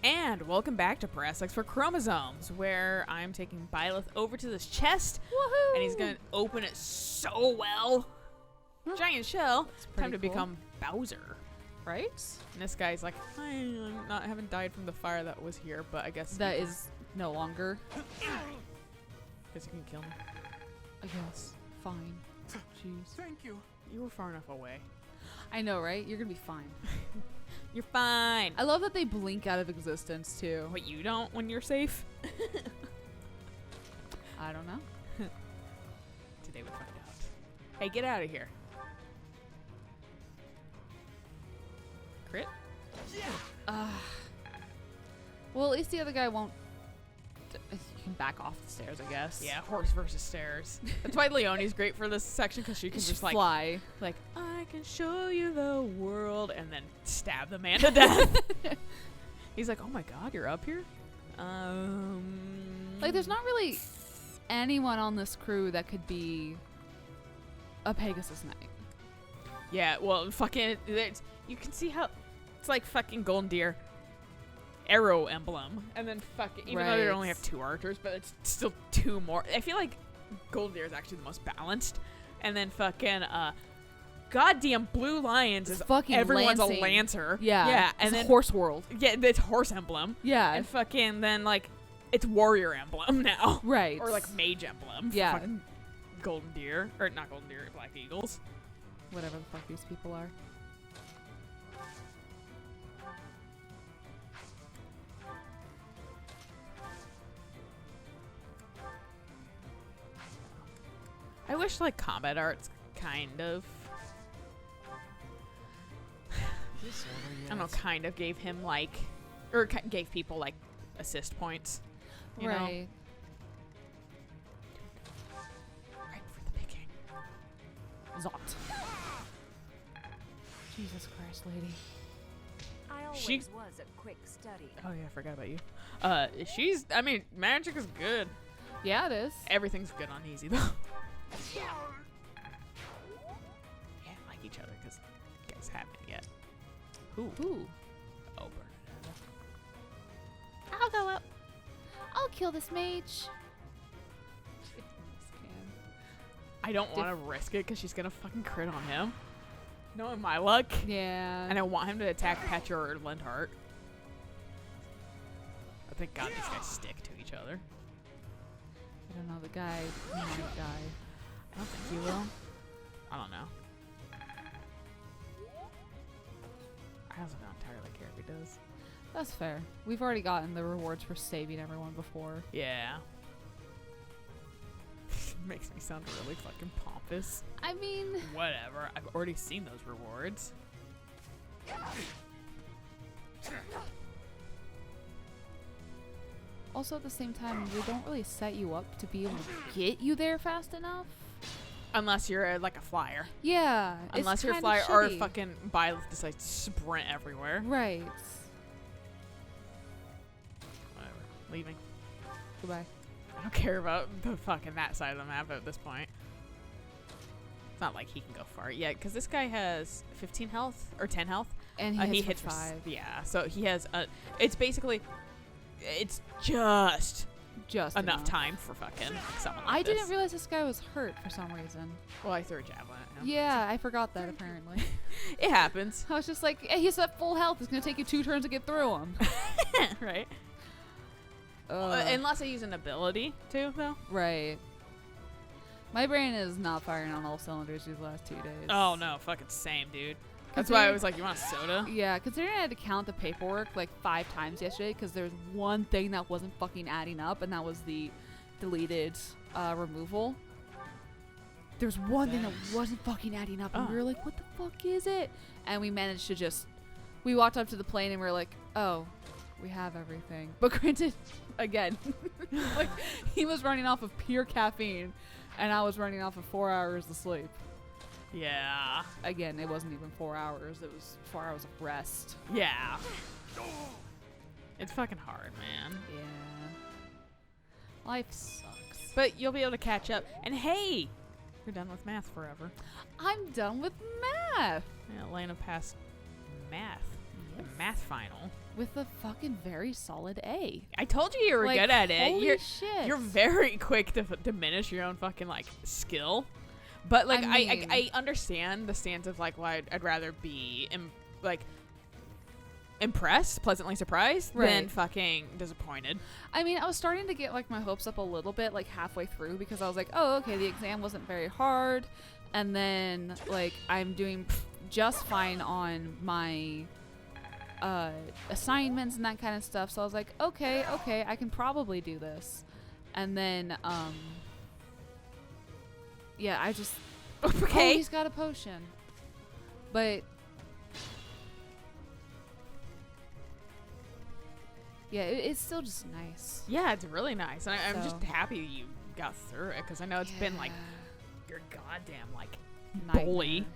And welcome back to Press X for Chromosomes, where I'm taking Byleth over to this chest, Woohoo! and he's gonna open it so well. Giant shell. Time to cool. become Bowser. Right? And this guy's like, haven't died from the fire that was here, but I guess That is no longer. Guess you can kill me. I guess. Fine. Jeez. Thank you. You were far enough away. I know, right? You're gonna be fine. You're fine. I love that they blink out of existence too. But you don't when you're safe. I don't know. Today we'll find out. Hey, get out of here. Crit? Well, at least the other guy won't. You can back off the stairs, I guess. Yeah, horse versus stairs. That's why Leonie's great for this section, because she can just like fly. Like, I can show you the world, and then stab the man to death. He's like, oh my god, you're up here? Like, there's not really anyone on this crew that could be a Pegasus Knight. Yeah, well, fucking, you can see how it's like fucking Golden Deer arrow emblem, and then fucking, even though they only have 2 archers, but it's still 2 more. I feel like Golden Deer is actually the most balanced, and then fucking goddamn Blue Lions is fucking everyone's lancing. a lancer. Yeah, and it's then a horse world. Yeah, it's horse emblem. Yeah, And fucking then like it's warrior emblem now. right. Or like mage emblem. for Yeah. fucking Golden Deer. Or not Golden Deer, Black Eagles. whatever the fuck these people are. I wish like combat arts kind of I don't know, kind of gave him like or gave people like assist points. You know? Right. Right for the picking. Zot. Jesus Christ, lady. I always She- was a quick study. Oh yeah, I forgot about you. I mean, magic is good. Yeah, it is. Everything's good on easy though. Yeah, like each other because you guys haven't yet. Ooh. Ooh. Oh, burn it. I'll go up. I'll kill this mage. I don't want to risk it because she's gonna fucking crit on him. Knowing my luck. Yeah. And I want him to attack Petra or Lindhart. I thank God these guys stick to each other. I don't know, the guy might die. I don't think he will. I don't know. I also don't entirely care if he does. That's fair. We've already gotten the rewards for saving everyone before. Yeah. Makes me sound really fucking pompous. I mean, Whatever. I've already seen those rewards. also at the same time, they don't really set you up to be able to get you there fast enough. Unless you're like a flyer. Yeah. Unless you're a flyer or fucking Byleth decides to sprint everywhere. Right. Whatever. Leaving. Goodbye. I don't care about the fucking that side of the map at this point. It's not like he can go far yet, because this guy has 15 health or 10 health. And He hits hits for for 5. Yeah, so he has it's basically it's just enough time for fucking someone like I this. didn't realize this guy was hurt for some reason. Well, I threw a javelin at him. Yeah, I forgot that apparently. It happens. I was just like, hey, he's at full health. It's going to take you 2 turns to get through him. Right? Unless I use an ability too, though. Right. My brain is not firing on all cylinders these last 2 days. Oh no, fucking same, dude. That's why I was like, you want a soda? Yeah, considering I had to count the paperwork like 5 times yesterday because there's one thing that wasn't fucking adding up, and that was the deleted removal. There's one thing that wasn't fucking adding up, and we were like, what the fuck is it? And we managed to we walked up to the plane and we were like, oh, we have everything. But granted, again, like he was running off of pure caffeine, and I was running off of 4 hours of sleep. Yeah. Again, it wasn't even 4 hours. It was 4 hours of rest. Yeah. It's fucking hard, man. Yeah. Life sucks. But you'll be able to catch up. And hey, you're done with math forever. I'm done with math. Yeah, Elena passed math. The math final. With a fucking very solid A. I told you were Like, good at it. holy You're shit. you're very quick to diminish your own fucking like skill. But like I mean- I understand the stance of like, well, I'd rather be impressed, pleasantly surprised, than Right. fucking disappointed. I mean, I was starting to get like my hopes up a little bit like halfway through because I was like, oh, okay, the exam wasn't very hard. And then like I'm doing just fine on my assignments and that kind of stuff. So I was like, okay, I can probably do this. And then yeah, I just Okay. oh, he's got a potion. But yeah, it's still just nice. Yeah, it's really nice. And I'm just So- happy you got through it because I know it's been like Yeah. your goddamn like Nightmare. bully,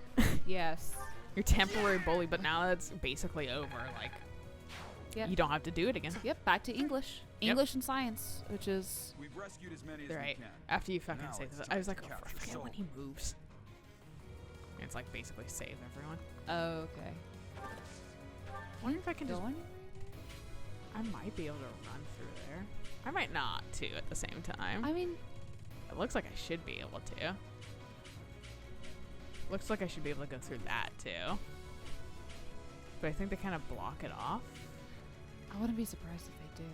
Yes. your temporary bully, but now it's basically over. Like Yep. you don't have to do it again. Yep, back to English. Yep. English and science, which is We've rescued as many as Right. we can. After you fucking Now say it's this, time I was to like, oh, I capture forget when he Soul. moves. It's like basically save everyone. okay. I wonder if I can just. Going? I might be able to run through there. I might not too at the same time. I mean, It looks like I should be able to. Looks like I should be able to go through that too. But I think they kind of block it off. I wouldn't be surprised if they do.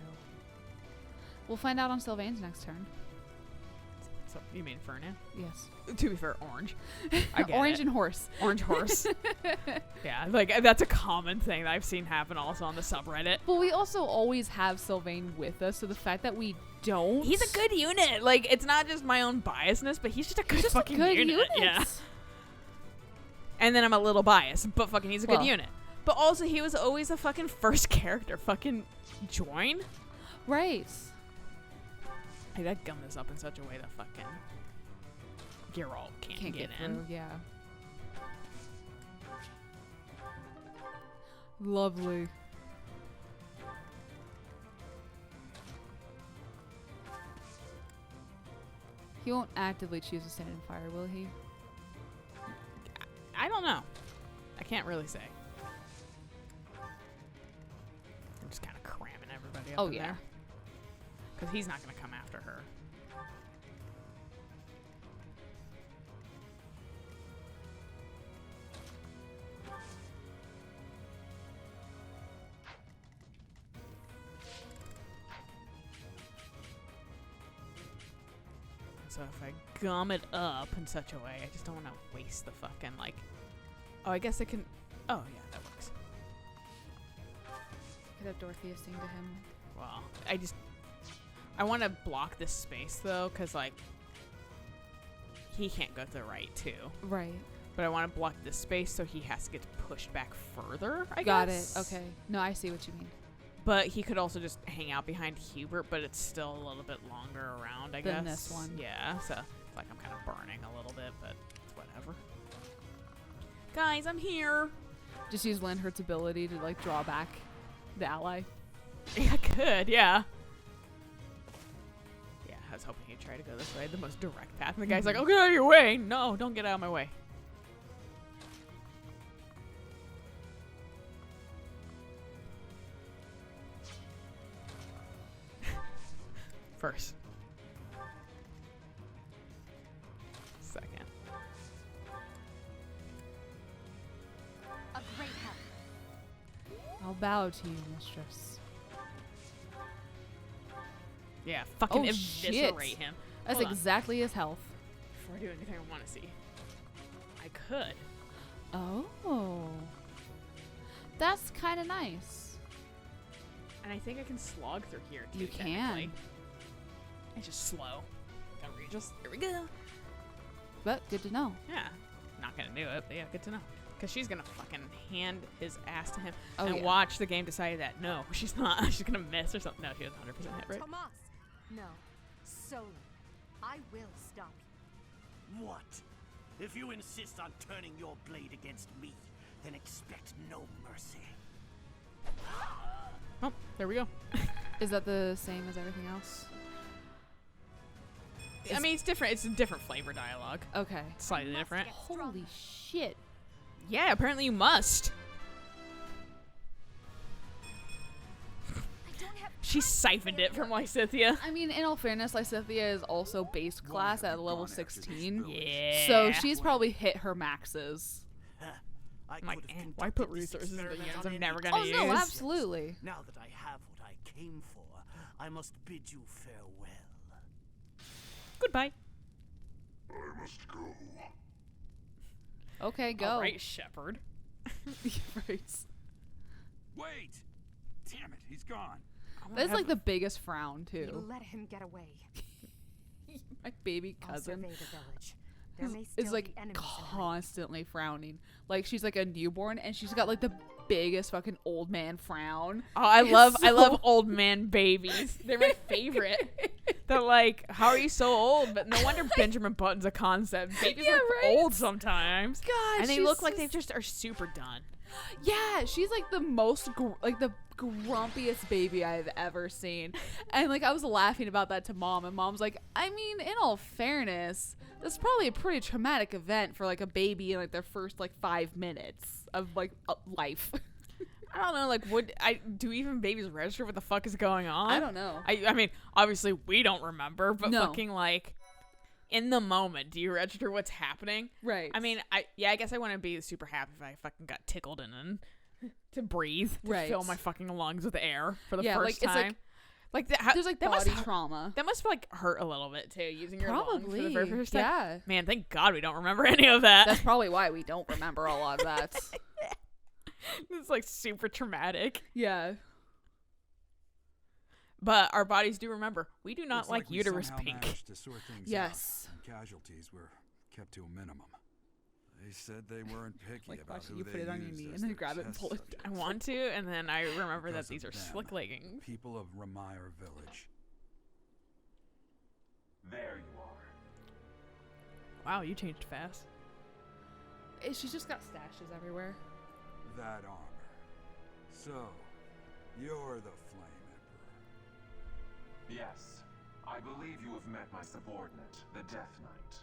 We'll find out on Sylvain's next turn. So you mean Fernan? Yes. To be fair, orange. I get Orange it. and horse. Orange horse. Yeah, like that's a common thing that I've seen happen also on the subreddit. But we also always have Sylvain with us, so the fact that we don't. He's a good unit. Like it's not just my own biasness, but he's just a good He's just a fucking good unit. Yeah. And then I'm a little biased, but fucking he's a good Well. unit. But also he was always a fucking first character. Fucking join. Right. I gotta gum this up in such a way that fucking Geralt can't get in. through, yeah. Lovely. He won't actively choose to stand in fire, will he? I don't know. I can't really say. I'm just kind of cramming everybody up Oh, in yeah. there. Because he's not going to come after her. So if I gum it up in such a way, I just don't want to waste the fucking, like... Oh, I guess I can... Oh, yeah, that works. Could have Dorothea sing to him. Well, I want to block this space, though, because, like, he can't go to the right, too. Right. But I want to block this space so he has to get pushed back further, I Got guess. it. Okay. No, I see what you mean. But he could also just hang out behind Hubert, but it's still a little bit longer around, I guess. Than this one. Yeah, so it's like I'm kind of burning a little bit, but it's whatever. Guys, I'm here. Just use Landhurt's ability to like draw back the ally. Yeah, I could, yeah. Yeah, I was hoping he'd try to go this way, the most direct path. And the guy's like, oh, get out of your way. No, don't get out of my way. First. Second. A great help. I'll bow to you, mistress. Yeah, fucking Oh, eviscerate shit. him. That's Hold on. exactly his health. Before I do anything I want to see. I could. Oh. That's kind of nice. And I think I can slog through here too. You technically. can. It's just slow. Outrageous. Here we go. But good to know. Yeah. Not gonna do it, but yeah, good to know. Because she's gonna fucking hand his ass to him Oh, and yeah. watch the game decide that no, she's not. She's gonna miss or something. No, she has 100% hit rate. Tomas! No. Solon. I will stop you. What? If you insist on turning your blade against me, then expect no mercy. Oh, there we go. Is that the same as everything else? I mean, it's different. It's a different flavor dialogue. Okay. Slightly Must different. get stronger. Holy shit. Yeah, apparently you must. She siphoned it from Lysithea. I mean, in all fairness, Lysithea is also base class at level 16. Yeah. So she's probably hit her maxes. I I'm like, could have and why put conducted this resources in the experiment hands on I'm never any gonna Oh, use? no, absolutely. Now that I have what I came for, I must bid you farewell. Goodbye. I must go. Okay, go. All right, Shepherd. Right. Wait! Damn it, he's gone. That's like the biggest frown, You too. let him get away. My baby I'll cousin survey the village. There may still is like be enemies in her. constantly frowning. Like she's like a newborn and she's got like the biggest fucking old man frown. Oh, I It's love so- old man babies. They're my favorite. They're like, how are you so old? But no wonder Benjamin Button's a concept. Babies Yeah, are right? old sometimes. God, And they she's look like they just are super done. Yeah, she's like the most like the grumpiest baby I've ever seen. And like I was laughing about that to mom and mom's like, I mean, in all fairness, that's probably a pretty traumatic event for like a baby in like their first like 5 minutes of like life. I don't know, like, do even babies register what the fuck is going on? I don't know. I mean, obviously we don't remember, but No. fucking like, in the moment, do you register what's happening? Right. I mean, I guess I wouldn't be super happy if I fucking got tickled and to breathe, to Right. fill my fucking lungs with air for the Yeah, first like, it's time. Like that, there's like that must body trauma. That must like hurt a little bit too, using your lungs for the very Probably. first time. Yeah. Man, thank God we don't remember any of that. That's probably why we don't remember a lot of that. It's like super traumatic. Yeah. But our bodies do remember. We do not Looks like we uterus somehow pink. managed to sort things Yes. out, and casualties were kept to a minimum. They said they weren't picky Like about watching who you they put it on your used knee as and then their grab it and test pull it subjects. I want to, and then I remember Because that these of are them, slick leggings. People of Ramire Village. There you are. Wow, you changed fast. She's just got stashes everywhere. That armor. So, you're the Flame Emperor. Yes, I believe you have met my subordinate, the Death Knight.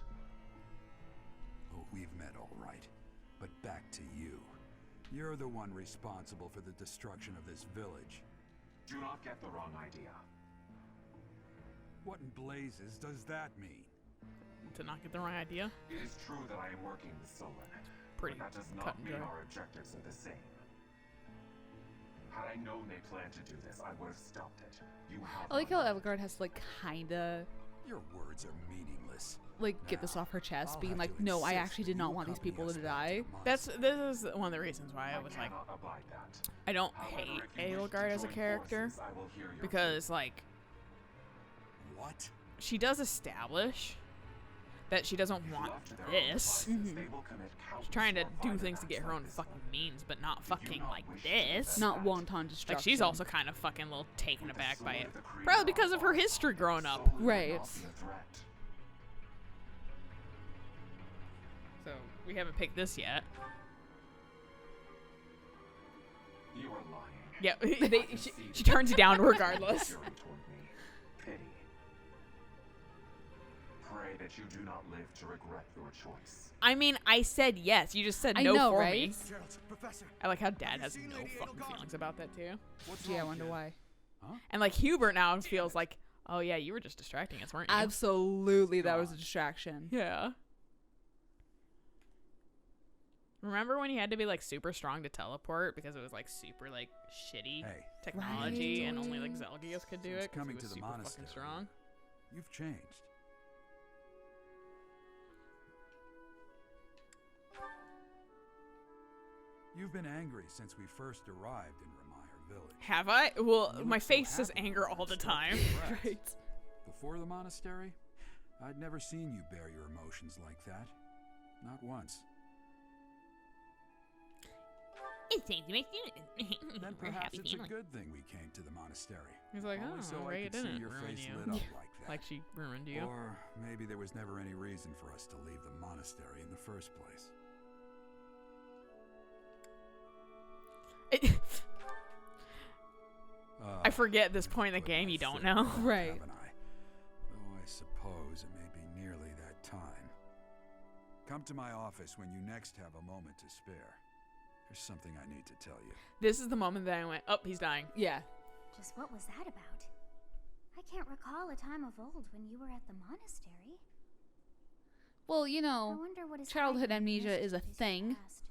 Oh, we've met all right. But back to you. You're the one responsible for the destruction of this village. Do not get the wrong idea. What in blazes does that mean? To not get the wrong idea. It is true that I am working with Solon, Pretty but that does cut not and mean dry. our objectives are the same. Had I known they planned to do this, I would have stopped it. You have I like my how word. Edelgard has to like kinda Your words are meaningless. like get Now, this off her chest, I'll being have like, to no, I insist actually that did not you want these accompany people us to back die. my This cell. is one of the reasons why I was like, cannot abide that. I don't However, hate if you wish to Edelgard as a join character forces, I will hear your because like What? she does establish that she doesn't If want left to their own this. devices, they will commit She's countless trying to more do violent things to get acts her like own this fucking one. means, but not If you fucking not like wish to this. invest Not that, wanton destruction. Like she's also kind of fucking a little taken with the aback by sword it, of the creed probably of because of her our history growing up. Solon will Right. not be a threat. So we haven't picked this yet. You are lying. Yeah, I they, can she, see she the turns you down regardless. fury toward me. Pity. Pray that you do not live to regret your choice. I mean, I said yes. You just said I no know, for right? me. Gerald, Professor, I like how Dad Have you has seen no Lady fucking Edelgard? feelings about that too. What's Gee, I wrong, wonder kid? why. And like Hubert now feels like, oh yeah, you were just distracting us, weren't you? Absolutely, that was a distraction. Yeah. Remember when you had to be like super strong to teleport because it was like super like shitty Hey, technology and only like Right. Zelgius could do Since it 'cause coming he was to the super monastery. fucking strong. you've changed. You've been angry since we first arrived in Ramire Village. Have I? Well, You my look so face says happy anger when all I the spoke time. to your friends. Right. Before the monastery, I'd never seen you bear your emotions like that. Not once. It seems to make Then perhaps it's a good thing we came to the monastery. He's like, Only oh, so I Ray could see didn't your ruin face you. lit up like that. Like she ruined you. Or maybe there was never any reason for us to leave the monastery in the first place. I forget at this point in the game you don't know. Right. Haven't I? Though I suppose it may be nearly that time. Come to my office when you next have a moment to spare. There's something I need to tell you. This is the moment that I went, oh, he's dying. Yeah. Just what was that about? I can't recall a time of old when you were at the monastery. Well, you I know, wonder what is childhood hiding in the amnesia is a mysteries of the thing. past.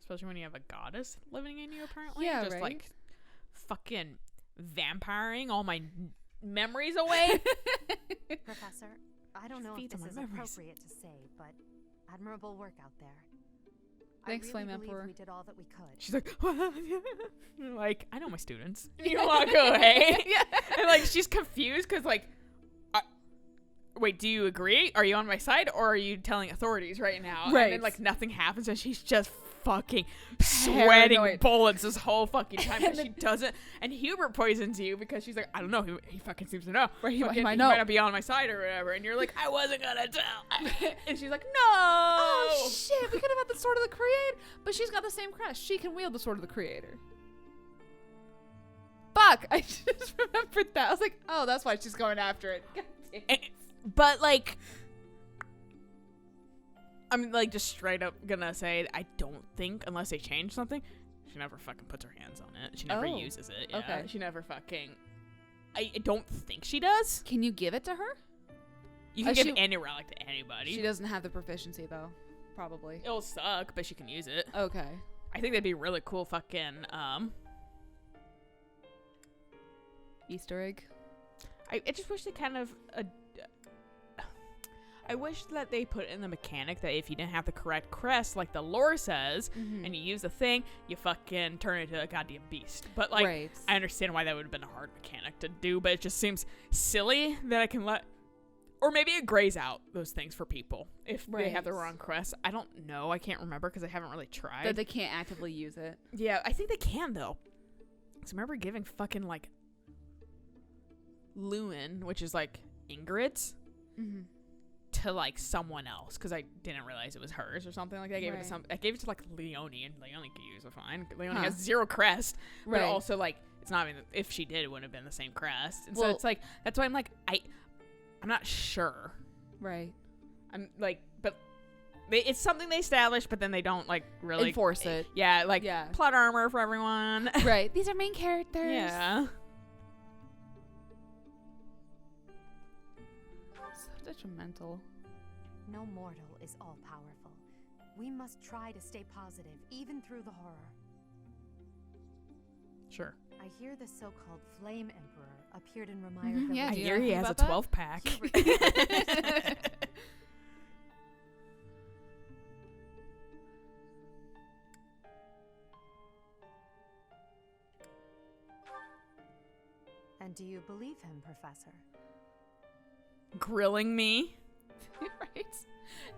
Especially when you have a goddess living in you, apparently. Yeah, just right. like fucking vampiring all my memories away. Professor, I don't know if Feeds on this my is memories. appropriate to say, but admirable work out there. Thanks, I Flame really believe Emperor. we did all that we could. She's like, like, I know my students. You walk away. Yeah. And like, she's confused because like, wait, do you agree? Are you on my side or are you telling authorities right now? And Right. then like nothing happens and she's just fucking sweating Paranoid. bullets this whole fucking time because she doesn't. And Hubert poisons you because she's like, I don't know. He fucking seems to know. Right, he Fucking- might he know. might not be on my side or whatever. And you're like, I wasn't gonna tell. And she's like, no. Oh shit, we could have had the Sword of the Creator, but she's got the same crest. She can wield the Sword of the Creator. Fuck, I just remembered that. I was like, oh, that's why she's going after it. God damn. But like, I'm like just straight up gonna say I don't think unless they change something, she never fucking puts her hands on it. She never Oh, uses it. Yeah. okay. She never fucking. I don't think she does. Can you give it to her? You can she- give any relic to anybody. She doesn't have the proficiency though, probably. It'll suck, but she can use it. Okay. I think that'd be really cool. Fucking Easter egg. I just wish they kind of. I wish that they put in the mechanic that if you didn't have the correct crest, like the lore says, and you use the thing, you fucking turn into a goddamn beast. But like, Right. I understand why that would have been a hard mechanic to do, but it just seems silly that I can let, or maybe it grays out those things for people if they have the Right. wrong crest. I don't know. I can't remember because I haven't really tried. That they can't actively use it. Yeah, I think they can though. Cause I remember giving fucking like Lewin, which is like Ingrid's, to like someone else because I didn't realize it was hers or something like that. I gave it to Right. some. I gave it to like Leone, and Leone could use it fine. Leone Huh. has 0 crest, but Right. also like it's not even if she did, it wouldn't have been the same crest. And so Well- it's like that's why I'm like I'm not sure. Right. I'm like, but it's something they established, but then they don't like really Enforce it. Yeah, like Yeah. plot armor for everyone. Right. These are main characters. Yeah. So detrimental. No mortal is all powerful. We must try to stay positive, even through the horror. Sure. I hear the so-called Flame Emperor appeared in Remire yeah, I do you hear know he anything has a about that? 12 pack. Hubert- And do you believe him, Professor? Grilling me. Right.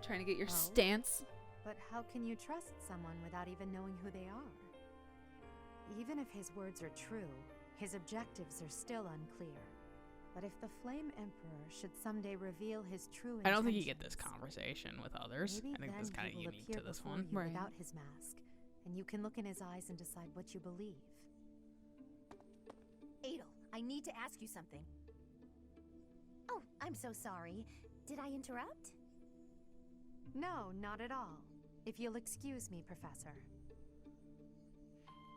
Trying to get your Oh. stance. But how can you trust someone without even knowing who they are? Even if his words are true, his objectives are still unclear. But if the Flame Emperor should someday reveal his true intentions, I don't think you get this conversation with others. maybe I think then this is kind he of will unique appear to this before one. you Right. without his mask, and you can look in his eyes and decide what you believe. Adel, I need to ask you something. Oh, I'm so sorry. Did I interrupt? No, not at all. If you'll excuse me, Professor.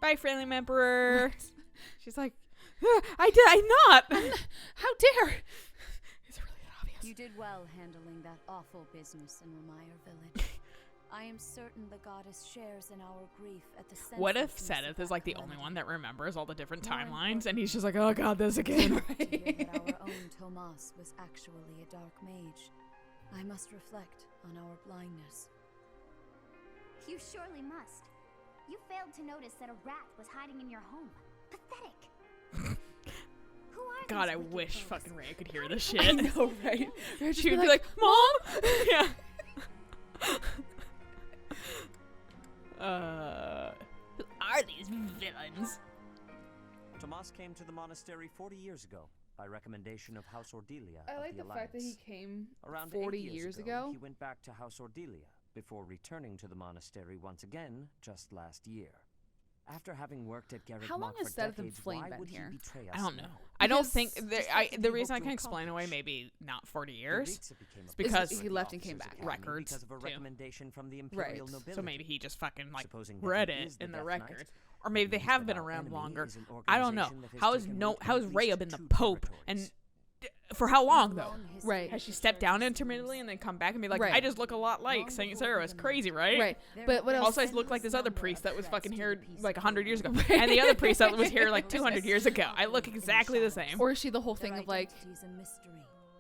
Bye, Flame Emperor. She's like, I'm not. How dare! It's really obvious. You did well handling that awful business in Remire Village. I am certain the goddess shares in our grief at the What if senselessness of Sedith is that like the only calamity. one that remembers all the different More timelines, and he's just like, oh god, this again. To hear that our own Tomas was actually a dark mage, I must reflect on our blindness. You surely must. You failed to notice that a rat was hiding in your home. Pathetic. Who are God, these I wicked wish folks? fucking Ray could hear How this did shit. they know, right? They're She would be like, Mom! Yeah. Who are these villains? Tomas came to the monastery 40 years ago by recommendation of House Ordelia I of like the fact that he Alliance. came Around 40 8 years ago. he went back to House Ordelia before returning to the monastery once again just last year. Afafter having worked at Garrett How long Mock has for Sedith and decades, Flame why been would here? he betray I us don't know. now? I don't Because think just there, what did the he reason I hope can to explain away accomplish? maybe not 40 The years. Ritza became a because prisoner he in the left and came officers' back. academy Records, because of a too. recommendation from the imperial Right. nobility. So maybe he just fucking like Supposing that read he it is the in the Death record. Knight, or maybe they Means have that been our around enemy longer. is an I don't know. organization that has How is taken root in how at has Rhea least been the 2 Pope, and territories. for how long though? Right. Has she stepped down intermittently and then come back and be like, Right. I just look a lot like Saint Sarah? It's crazy, right? Right. But what else? Also, I look like this other priest that was fucking here like 100 years ago, and the other priest that was here like 200 years ago. I look exactly the same. Or is she the whole thing Their of like, identities a mystery.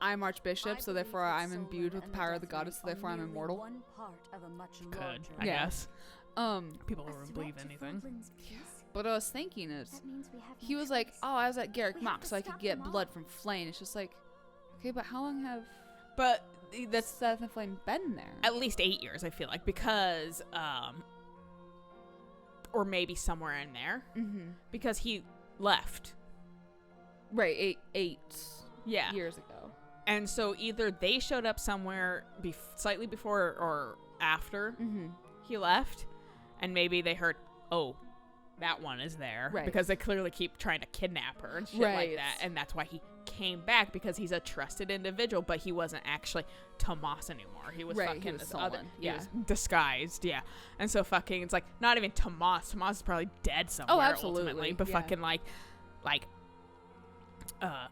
I'm Archbishop, so therefore believe that I'm solar imbued with the and power of the desolate goddess, so are therefore I'm merely immortal. one part of a much Could, larger I Yeah. guess. People don't believe anything. But what I was thinking is, That means we have he no was like, choice. oh, I was at Garrick We have Mock, to so I could stop get them all. blood from Flame. It's just like, okay, but how long have But that's Seth and Flame been there? at least 8 years, I feel like, because or maybe somewhere in there, Mm-hmm. because he left. Right, eight Yeah. years ago. And so either they showed up somewhere slightly before or after Mm-hmm. he left, and maybe they heard, oh, that one is there. Right. Because they clearly keep trying to kidnap her and shit like Right. that. And that's why he came back, because he's a trusted individual, but he wasn't actually Tomas anymore. He was Right, he fucking was this other. stolen, He yeah. was disguised, yeah. And so fucking, it's like, not even Tomas. Tomas is probably dead somewhere absolutely, ultimately. But yeah. fucking like, I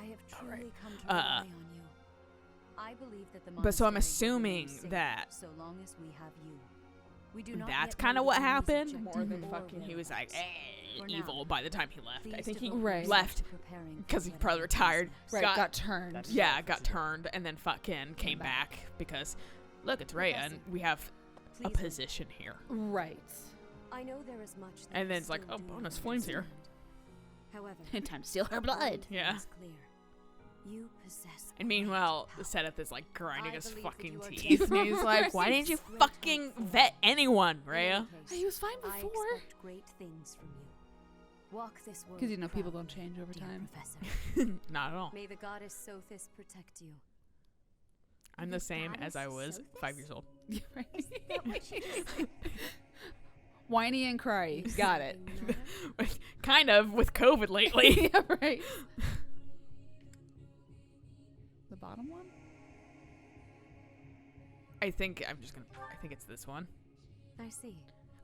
have truly come to Uh, rely on you. I believe that the but so I'm monastery will remain assuming safe that so long as we have you. We do not that's yet kind know of the what enemy's happened, objective more than or fucking he will. was like For now, evil by the time he left. I please think he devote Right. yourself left to preparing for because he the probably other retired. business. Right, got- got turned. That's- Yeah, got turned and then fucking came back because look, it's Rhea and we have a Please, position here. Right. I know there is much that And then we it's like, still oh, do bonus not flames here. understand. However, In time to steal her one blood. thing Yeah. is clear. You possess And great meanwhile, power. Seth is like grinding I his believe that fucking you are teeth. And he's like, destined why for didn't you great fucking hope vet forward. anyone, In Rhea? any case, He was fine I before. expect great things from you. Walk this world Because you know people proudly, don't change over dear time. Professor. Not at all. May the goddess Sothis protect you. I'm the same as I was Sophis? 5 years old. Yeah, right. that what you just said? Whiny and cry. Got it. Something matter? Kind of with COVID lately. Yeah, right. The bottom one? I think it's this one. I see.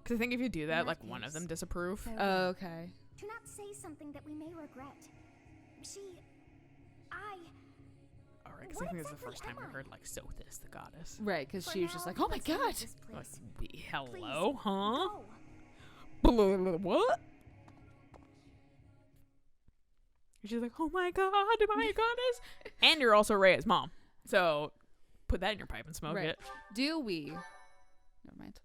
Because I think if you do that, that like one of them case, disapprove. Farewell. Oh, okay. Do not say something that we may regret. Alright, because I What think this is the exactly first time we am I? heard like Sothis, the goddess. Right, because For she was just now, like, oh my let's leave god. this Like, place. hello, huh? Go. What? She's like, oh my god, am I a goddess? And you're also Rhea's mom. So put that in your pipe and smoke Right. it. Do we? Never mind.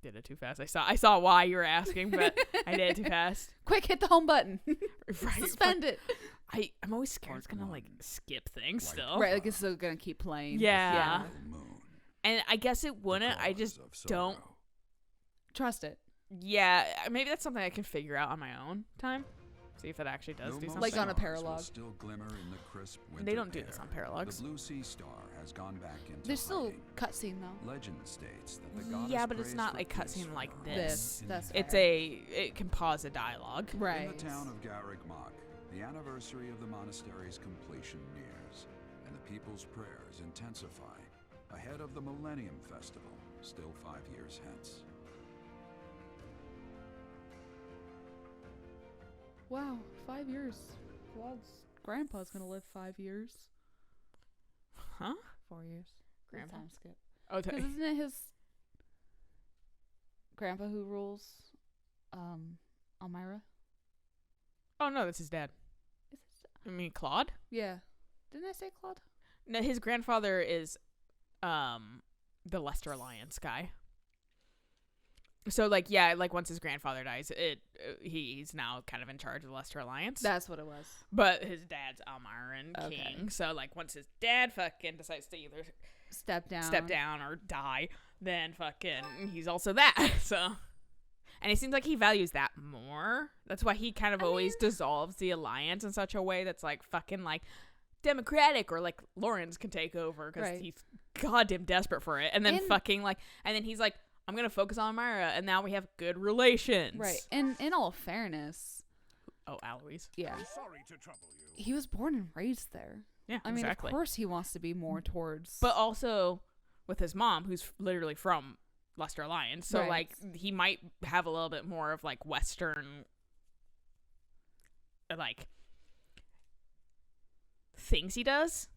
Did it too fast. I saw why you were asking, but I did it too fast. Quick, hit the home button. Right. Suspend it. I'm always scared it's gonna like skip things still. Right, like it's still gonna keep playing. Yeah. Moon, And I guess it the wouldn't. I cause just of don't. sorrow. Trust it. Yeah, maybe that's something I can figure out on my own time. See if that actually does do Though something. most Like on a stars will paralog. still glimmer in the crisp They winter don't do this air, on paralogs. The blue sea star has gone back into There's still hiding. cutscene though. Legend states that the goddess Yeah, but it's prays not for a peace cutscene for like her this. in That's It's heaven. it can pause a dialogue. Right. In the town of Garrick Mock, the anniversary of the monastery's completion nears, and the people's prayers intensify ahead of the Millennium Festival, still 5 years hence. Wow, 5 years. Claude's grandpa's gonna live 5 years. Huh? 4 years. Grandpa? Time skip. Oh, Because isn't it his grandpa who rules Elmira? oh no, that's his dad. Is it? I mean Claude? Yeah. Didn't I say Claude? No, his grandfather is the Leicester Alliance guy. So like yeah, like once his grandfather dies, he's now kind of in charge of the Leicester Alliance. That's what it was. But his dad's Elmiran Okay. king. So like once his dad fucking decides to either Step down. or die, then fucking he's also that. So and it seems like he values that more. That's why he kind of always dissolves the alliance in such a way that's like fucking like democratic, or like Lawrence can take over because Right. he's goddamn desperate for it. And then And- fucking like, and then he's like, I'm gonna focus on Myra, and now we have good relations. Right. And in all fairness, Oh, Alois. yeah. Sorry to trouble you. He was born and raised there. Yeah, I mean, exactly. of course he wants to be more towards But also with his mom, who's literally from Luster Alliance. So Right. like he might have a little bit more of like Western like things he does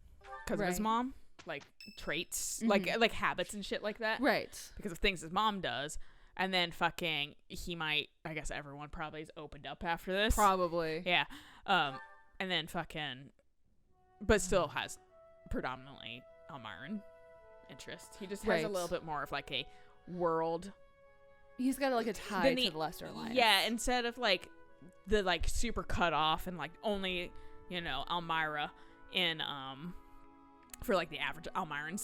because of his Right. mom, like traits, like habits and shit like that. Right. Because of things his mom does. And then fucking he might, I guess everyone probably is opened up after this. Probably. Yeah. And then fucking, but still has predominantly Elmiran interest. He just has Right. a little bit more of like a world. He's got like a tie Then to the Luster Alliance. Yeah, instead of like the like super cut off and like only, you know, Elmira in for like the average Elmiran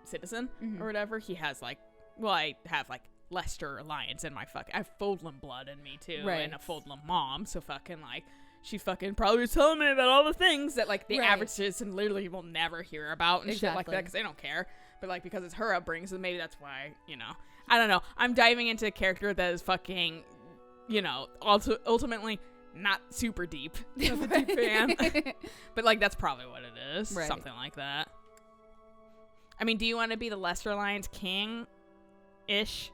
citizen or whatever, he has like, well, I have like Lester Alliance in my I have Fodlan blood in me too, Right. and a Fodlan mom, so fucking like she fucking probably was telling me about all the things that like the Right. average citizen literally will never hear about and shit like Exactly. that because they don't care. But like because it's her upbringing, so maybe that's why, you know, I don't know. I'm diving into a character that is fucking, you know, also ultimately not super deep. Not a deep fan. But like that's probably what it is. Right. Something like that. I mean, do you want to be the Lester Alliance king ish?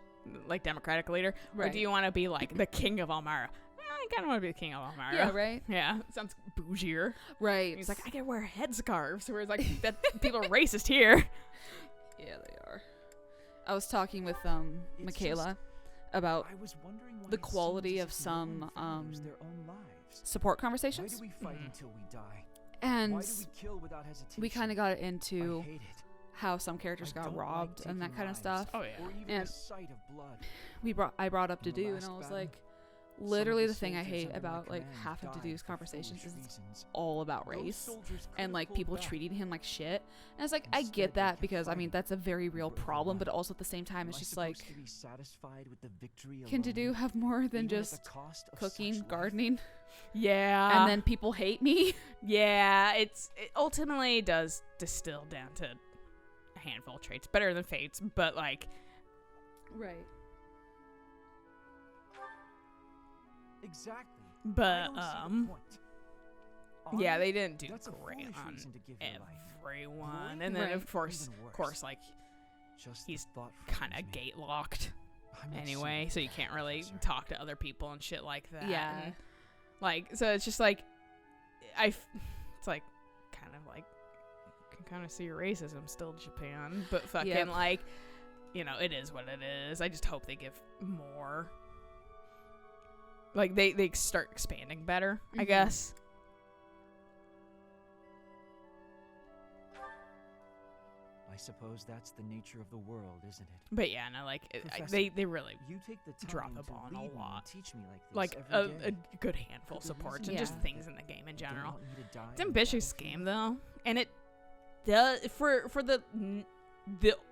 Like democratic leader? Or Right. do you want to be like the king of Elmira? I kind of want to be the king of Elmira. Yeah, right? Yeah, sounds bougier. Right. He's like, I can wear headscarves. Whereas like that people are racist here. Yeah, they are. I was talking with Michaela about I was wondering why the it quality seems of as if no one some values their own lives. support Why conversations, do we fight until we die? and Why do we kill without hesitation? we kind of got I into hate it. how some characters I got don't like robbed and that taking kind of lives, stuff. Oh yeah. Or even And the sight of blood. I brought up In the Dedue, and last I was battle, like, some literally of the the thing I soldiers hate under my about like command half of died Dedue's for conversations foolish is it's reasons. all about Those race soldiers and could've like pulled people back. treating him like shit. And it's like I Instead, get they that kept because I mean fighting. that's a very real But problem, but why? also at the same time it's Am I just like, supposed to be satisfied with the victory can alone, Dedue have more than even at the just cost of cooking, such life? gardening, Yeah. and then people hate me? yeah, it ultimately does distill down to a handful of traits. Better than Fate's, but like Right. Exactly. I but don't see the point. yeah, Honor? they didn't do That's a great foolish on reason to give your life. everyone. Great? And then Right. of course Even worse. like Just the he's thought kind of frightens me. gate locked I'm not anyway, sympathetic, so you can't really Professor. talk to other people and shit like that. Yeah. and, like so it's just like it's like kind of like can kind of see your racism still in Japan, but fucking Yep. like, you know, it is what it is. I just hope they give more, like they start expanding better, I Mhm. guess. I suppose that's the nature of the world, isn't it? But yeah, no, like Professor, they really You take the time drop the to ball on a read me and lot. teach me like this like every a day. good handful of But the supports reason and just Yeah. things in the game in You don't general. want me to die It's on an the ambitious battlefield? game though, and it does for the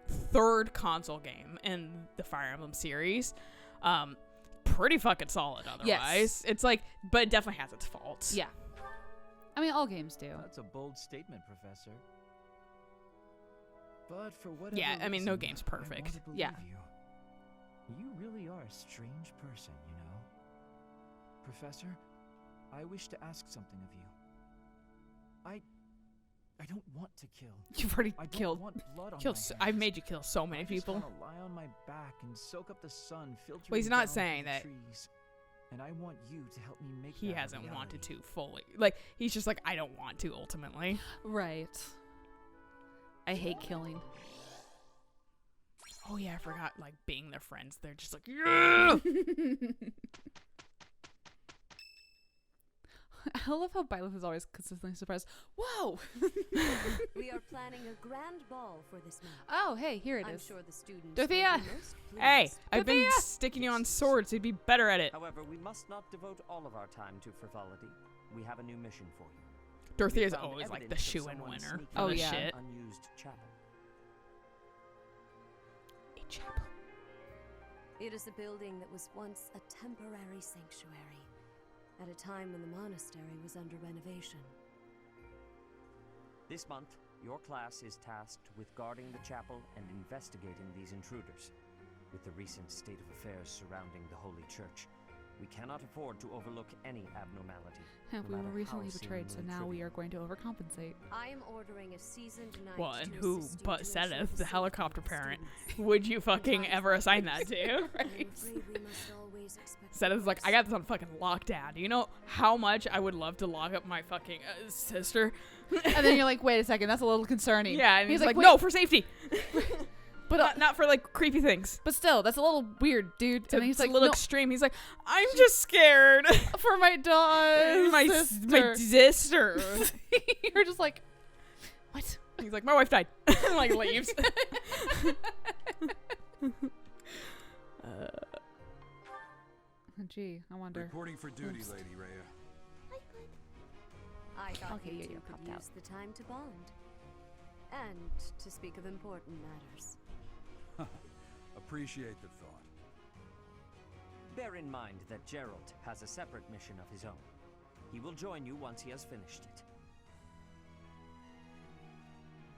third console game in the Fire Emblem series. Pretty fucking solid otherwise. Yes. It's like, but it definitely has its faults. Yeah. I mean, all games do. That's a bold statement, Professor. But for whatever Yeah, I mean, no reason, game's I want perfect. to believe Yeah. you. You really are a strange person, you know. Professor, I wish to ask something of you. I don't want to kill. You've already I don't killed. want blood on Kill. my hands. I've made you kill so many I just people. wanna lie on my back and soak up the sun filtering Well, he's not down through saying the that trees. And I want you to help me make He that a hasn't wanted reality. to fully. Like he's just like, I don't want to ultimately. Right. I hate killing. Oh yeah, I forgot. Like being their friends, they're just like, yeah. I love how Byleth is always consistently surprised. Whoa! We are planning a grand ball for this month. Oh, hey, here it I'm is. sure the students Dorothea! will be most Hey, pleased. I've been Dorothea! sticking you on swords. You'd be better at it. However, we must not devote all of our time to frivolity. We have a new mission for you. Dorothea's We found always like the evidence of shoe-in someone winner sneaking for Oh, this yeah. shit. Unused chapel. A chapel. It is a building that was once a temporary sanctuary, at a time when the monastery was under renovation. This month, your class is tasked with guarding the chapel and investigating these intruders. With the recent state of affairs surrounding the Holy Church, We cannot afford to overlook any abnormality. We no were matter recently how betrayed, so seemingly now we trivial. are going to overcompensate. I am ordering a seasoned knight Well, and to who assist you but to ensure Sedith, the safety helicopter of the parent, students. would you fucking ever assign that to? I am Right? afraid we must always expect Sedith's like, I got this on fucking lockdown. Do you know how much I would love to lock up my fucking sister? And then you're like, wait a second, that's a little concerning. Yeah, and he's like, "Wait, no, for safety. but not for like creepy things. but still, that's a little weird, dude." And he's It's like, a little "No, extreme. He's like, I'm just scared. for my daughter, my sister. You're just like, what? He's like, my wife died. Like leaves. Gee, I wonder. Reporting for duty, Oops. Lady Rhea. I thought Okay, you yeah, two you could popped out. use the time to bond. And to speak of important matters. Appreciate the thought. Bear in mind that Gerald has a separate mission of his own. He will join you once he has finished it.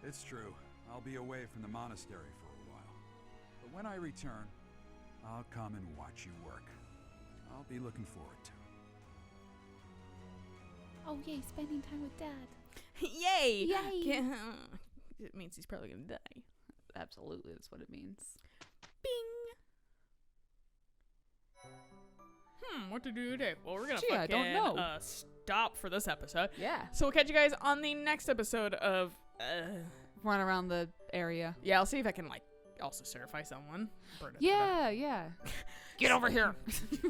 It's true. I'll be away from the monastery for a while. But when I return, I'll come and watch you work. I'll be looking forward to it. Oh yay, spending time with Dad. Yay! Yay! It means he's probably gonna die. Absolutely, that's what it means. Bing. What to do today? Well, we're gonna Gee, I don't know. stop for this episode. Yeah. So we'll catch you guys on the next episode of. Run around the area. Yeah, I'll see if I can like also certify someone. Yeah. Get over here.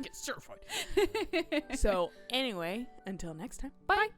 Get certified. So anyway, until next time. Bye.